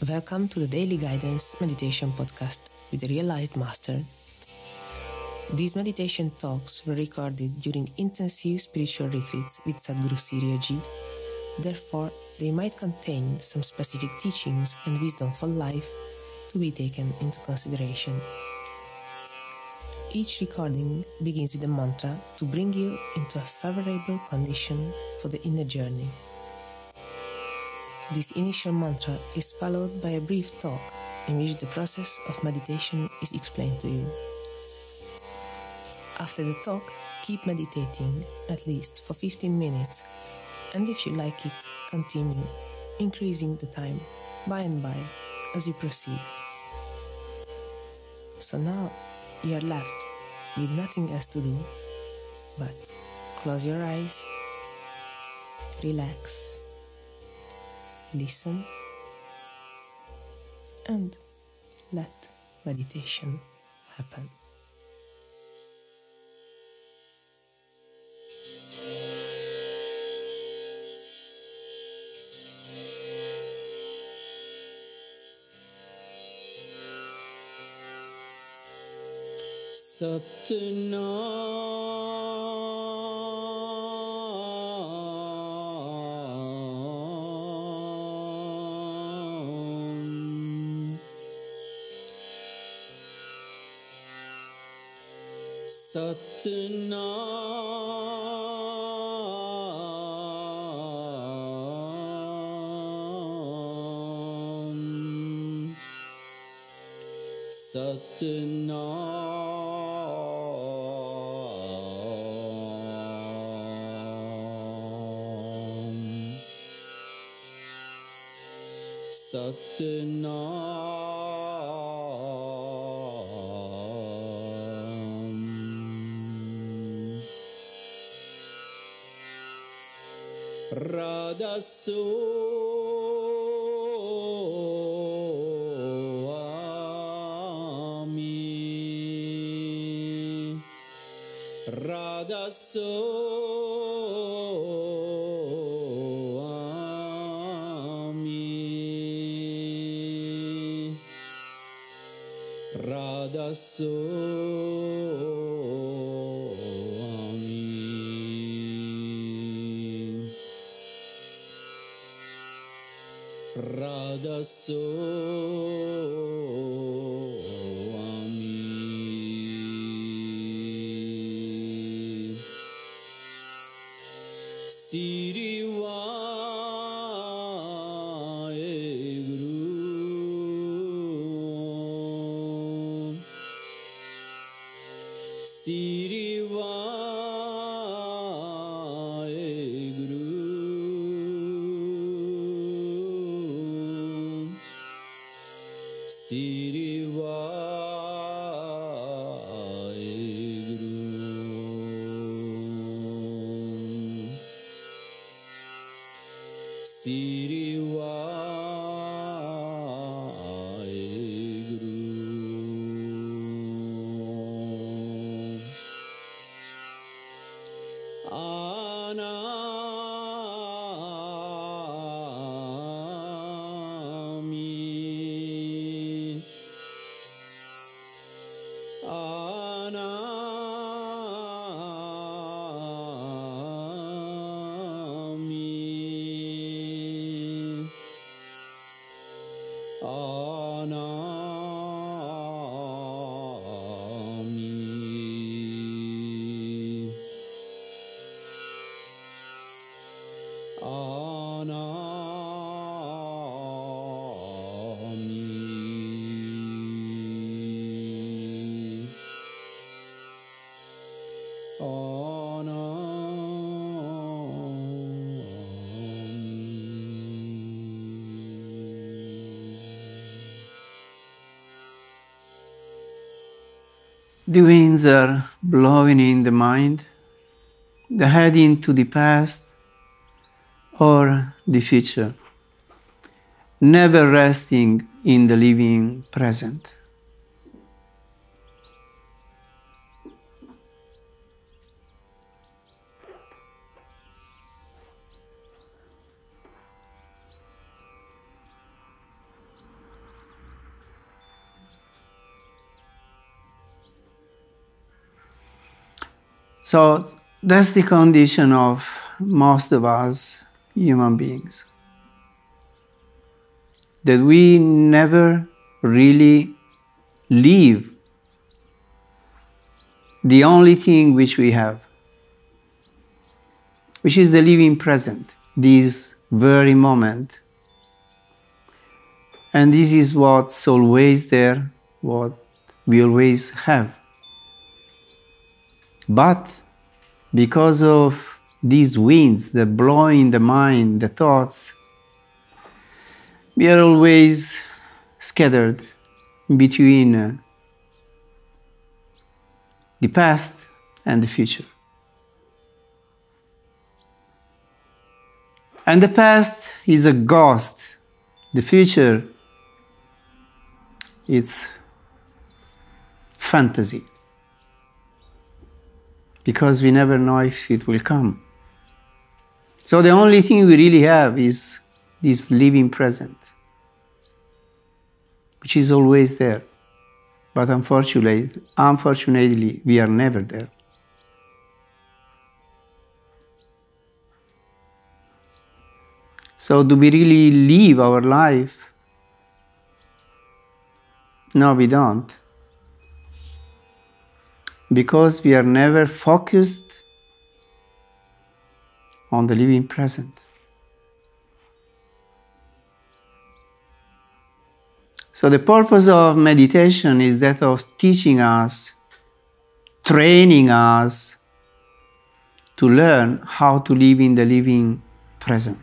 Welcome to the Daily Guidance Meditation Podcast with the Realized Master. These meditation talks were recorded during intensive spiritual retreats with Sadhguru Sirio ji. Therefore, they might contain some specific teachings and wisdom for life to be taken into consideration. Each recording begins with a mantra to bring you into a favorable condition for the inner journey. This initial mantra is followed by a brief talk in which the process of meditation is explained to you. After the talk, keep meditating at least for 15 minutes, and if you like it, continue increasing the time by and by as you proceed. So now you are left with nothing else to do but close your eyes, relax, listen, and let meditation happen. The winds are blowing in the mind, heading to the past or the future, never resting in the living present. So that's the condition of most of us human beings. That we never really live the only thing which we have, which is the living present, this very moment. And this is what's always there, what we always have. But because of these winds that blow in the mind, the thoughts, we are always scattered between the past and the future. And the past is a ghost. The future, it's fantasy. Because we never know if it will come. So the only thing we really have is this living present, which is always there. But unfortunately, we are never there. So do we really live our life? No, we don't. Because we are never focused on the living present. So the purpose of meditation is that of teaching us, training us to learn how to live in the living present.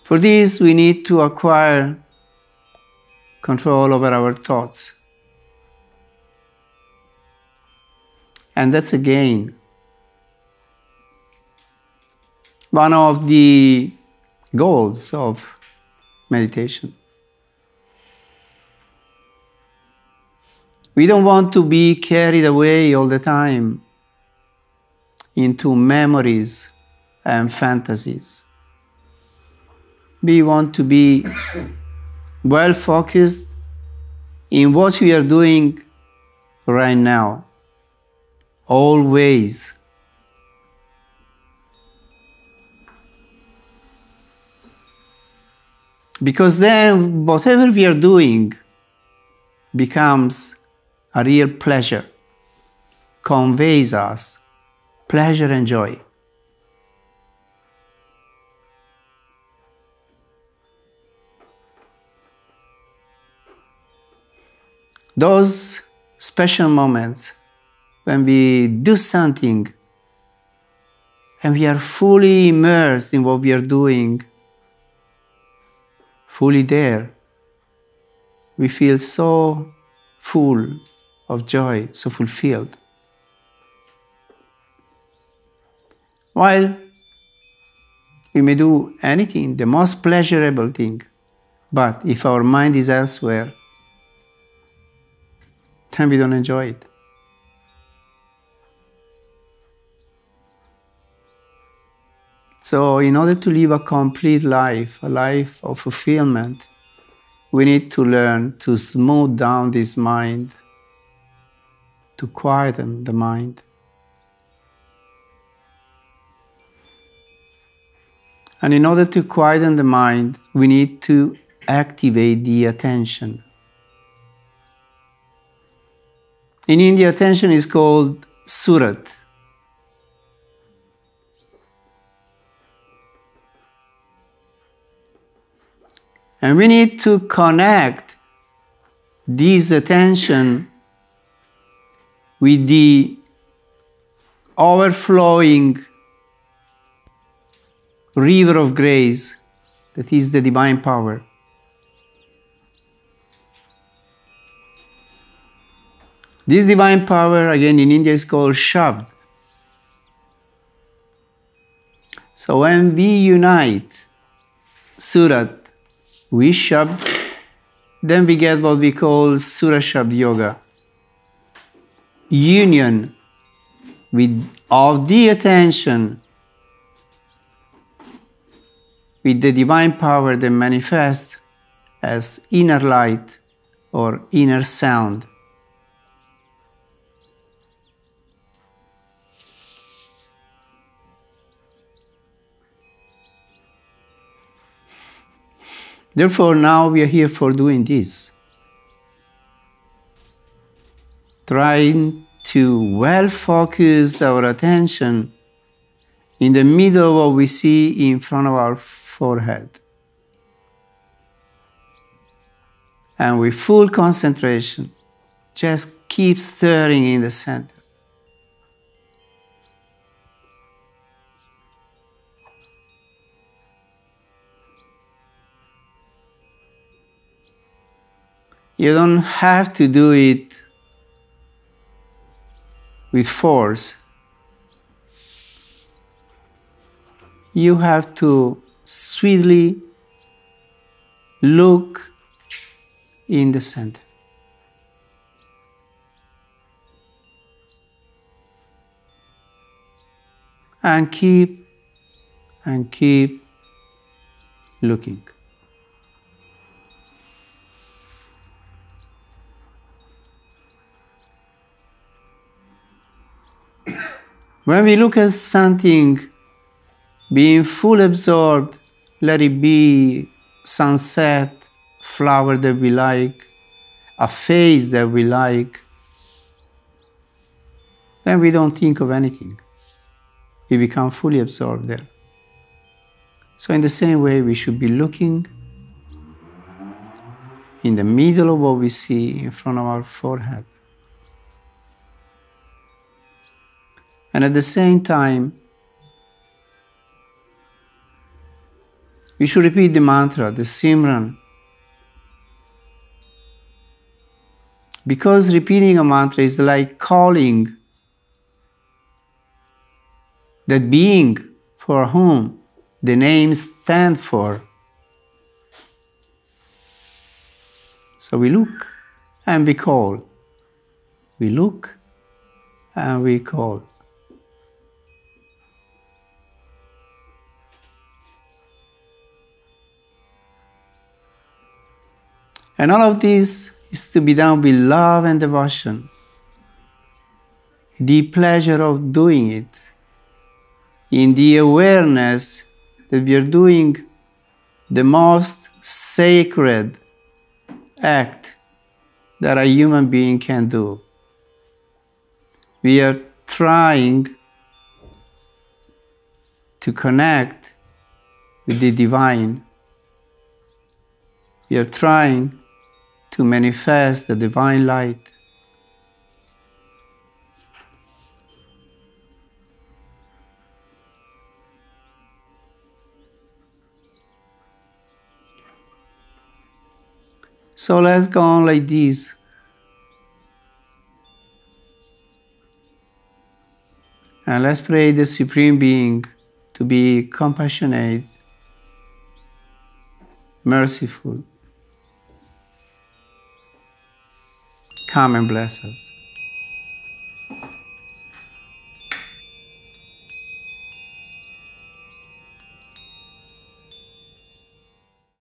For this, we need to acquire control over our thoughts. And that's again one of the goals of meditation. We don't want to be carried away all the time into memories and fantasies. We want to be well focused in what we are doing right now, always. Because then whatever we are doing becomes a real pleasure, conveys us pleasure and joy. Those special moments when we do something and we are fully immersed in what we are doing, fully there, we feel so full of joy, so fulfilled. While we may do anything, the most pleasurable thing, but if our mind is elsewhere, then we don't enjoy it. So in order to live a complete life, a life of fulfillment, we need to learn to smooth down this mind, to quieten the mind. And in order to quieten the mind, we need to activate the attention. In India, attention is called surat. And we need to connect this attention with the overflowing river of grace that is the divine power. This divine power, again in India, is called Shabd. So when we unite Surat with Shabd, then we get what we call Sura Shabd Yoga. Union of the attention with the divine power that manifests as inner light or inner sound. Therefore, now we are here for doing this. Trying to well focus our attention in the middle of what we see in front of our forehead. And with full concentration, just keep stirring in the center. You don't have to do it with force. You have to sweetly look in the center. And keep looking. When we look at something being fully absorbed, let it be sunset, flower that we like, a face that we like, then we don't think of anything. We become fully absorbed there. So in the same way, we should be looking in the middle of what we see in front of our forehead. And at the same time, we should repeat the mantra, the Simran. Because repeating a mantra is like calling that being for whom the name stands for. So we look and we call. We look and we call. And all of this is to be done with love and devotion. The pleasure of doing it, in the awareness that we are doing the most sacred act that a human being can do. We are trying to connect with the divine. We are trying to manifest the divine light. So let's go on like this. And let's pray the Supreme Being to be compassionate, merciful. Come and bless us.